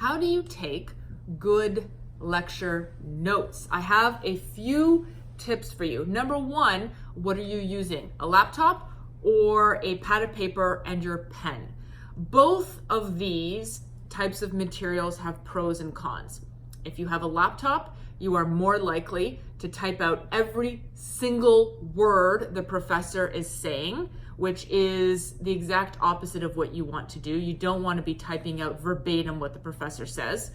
how do you take good lecture notes? I have a few tips for you. Number one, what are you using? A laptop or a pad of paper and your pen? Both of these types of materials have pros and cons. If you have a laptop, you are more likely to type out every single word the professor is saying, which is the exact opposite of what you want to do. You don't want to be typing out verbatim what the professor says.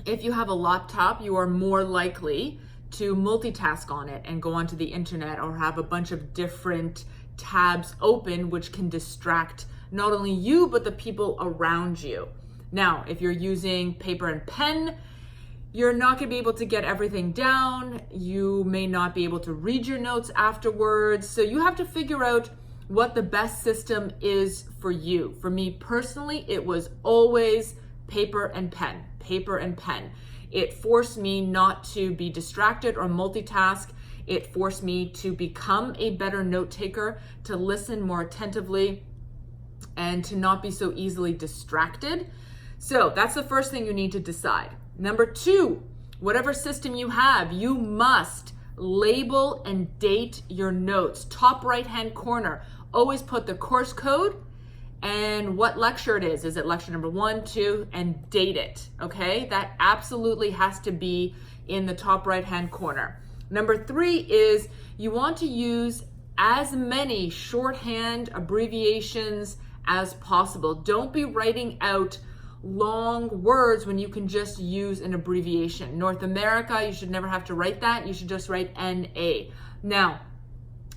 If you have a laptop, you are more likely to multitask on it and go onto the internet or have a bunch of different tabs open, which can distract not only you, but the people around you. Now, if you're using paper and pen, you're not going to be able to get everything down. You may not be able to read your notes afterwards. So you have to figure out what the best system is for you. For me personally, it was always paper and pen, paper and pen. It forced me not to be distracted or multitask. It forced me to become a better note taker, to listen more attentively, and to not be so easily distracted. So that's the first thing you need to decide. Number two, whatever system you have, you must label and date your notes. Top right-hand corner, always put the course code and what lecture it is. Is it lecture number 1, 2, and date it, okay? That absolutely has to be in the top right-hand corner. Number 3 is you want to use as many shorthand abbreviations as possible. Don't be writing out long words when you can just use an abbreviation. North America, you should never have to write that. You should just write NA. Now,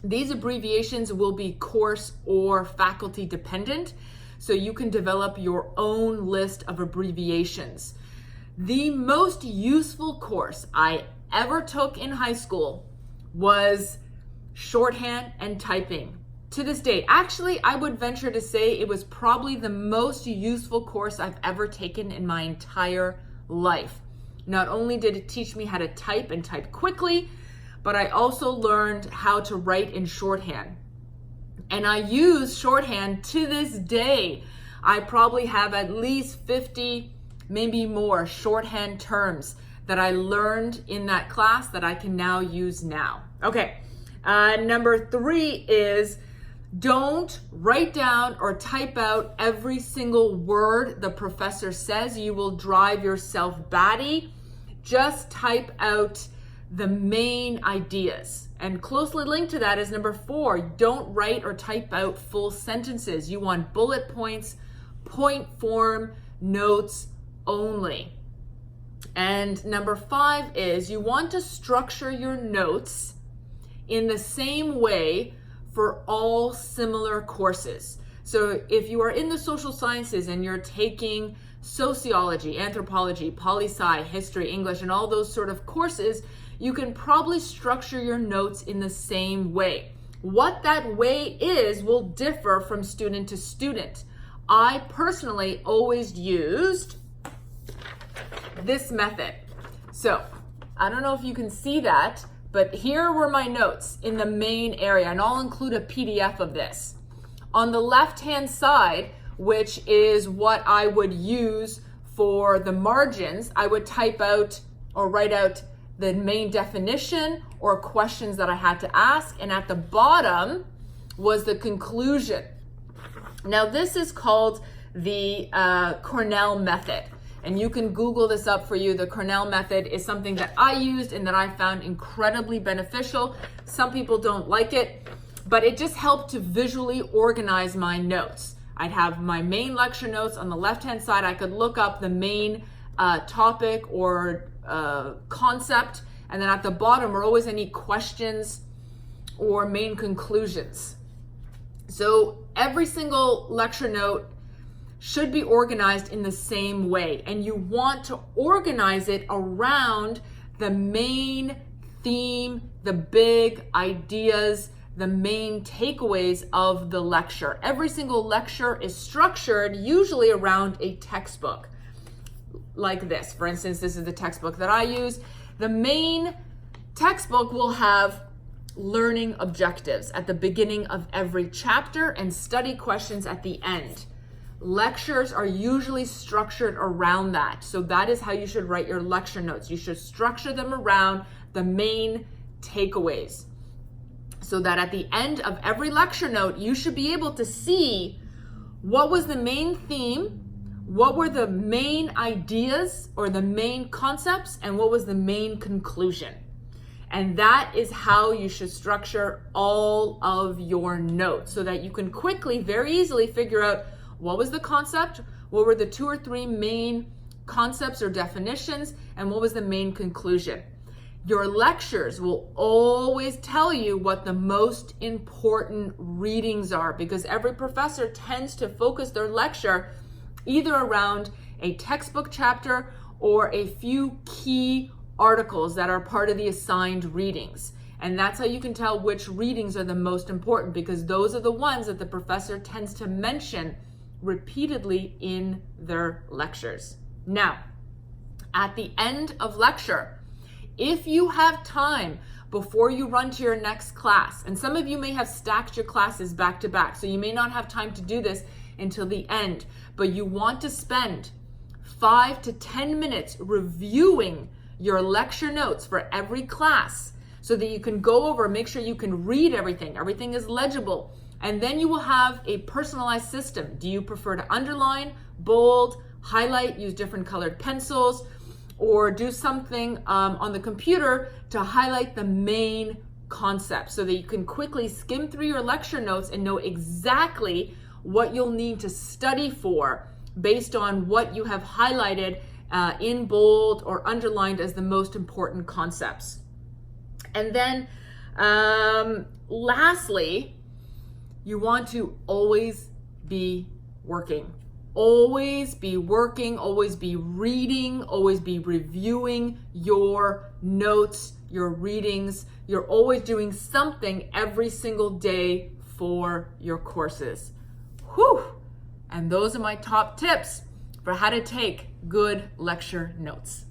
these abbreviations will be course or faculty dependent, so you can develop your own list of abbreviations. The most useful course I ever took in high school was shorthand and typing. To this day, actually, I would venture to say it was probably the most useful course I've ever taken in my entire life. Not only did it teach me how to type and type quickly, but I also learned how to write in shorthand. And I use shorthand to this day. I probably have at least 50, maybe more shorthand terms that I learned in that class that I can now use now. Okay, number 3 is don't write down or type out every single word the professor says. You will drive yourself batty. Just type out the main ideas. And closely linked to that is number 4, don't write or type out full sentences. You want bullet points, point form notes only. And number 5 is you want to structure your notes in the same way for all similar courses. So if you are in the social sciences and you're taking sociology, anthropology, poli-sci, history, English, and all those sort of courses, you can probably structure your notes in the same way. What that way is will differ from student to student. I personally always used this method. So I don't know if you can see that, but here were my notes in the main area, and I'll include a PDF of this. On the left-hand side, which is what I would use for the margins, I would type out or write out the main definition or questions that I had to ask, and at the bottom was the conclusion. Now this is called the Cornell method. And you can Google this up for you. The Cornell method is something that I used and that I found incredibly beneficial. Some people don't like it, but it just helped to visually organize my notes. I'd have my main lecture notes on the left-hand side. I could look up the main topic or concept, and then at the bottom are always any questions or main conclusions. So every single lecture note should be organized in the same way, and you want to organize it around the main theme, the big ideas, the main takeaways of the lecture. Every single lecture is structured usually around a textbook like this. For instance, this is the textbook that I use. The main textbook will have learning objectives at the beginning of every chapter and study questions at the end. lectures are usually structured around that. So that is how you should write your lecture notes. You should structure them around the main takeaways, so that at the end of every lecture note, you should be able to see what was the main theme, what were the main ideas or the main concepts, and what was the main conclusion. And that is how you should structure all of your notes, so that you can quickly, very easily figure out what was the concept, what were the 2 or 3 main concepts or definitions, and what was the main conclusion. Your lectures will always tell you what the most important readings are, because every professor tends to focus their lecture either around a textbook chapter or a few key articles that are part of the assigned readings. And that's how you can tell which readings are the most important, because those are the ones that the professor tends to mention repeatedly in their lectures. Now, at the end of lecture, if you have time before you run to your next class, and some of you may have stacked your classes back to back, so you may not have time to do this until the end, but you want to spend 5 to 10 minutes reviewing your lecture notes for every class, so that you can go over, make sure you can read everything is legible, and then you will have a personalized system. Do you prefer to underline, bold, highlight, use different colored pencils, or do something on the computer to highlight the main concept, so that you can quickly skim through your lecture notes and know exactly what you'll need to study for based on what you have highlighted in bold or underlined as the most important concepts. And then lastly, you want to always be working. Always be working, always be reading, always be reviewing your notes, your readings. You're always doing something every single day for your courses. Whew! And those are my top tips for how to take good lecture notes.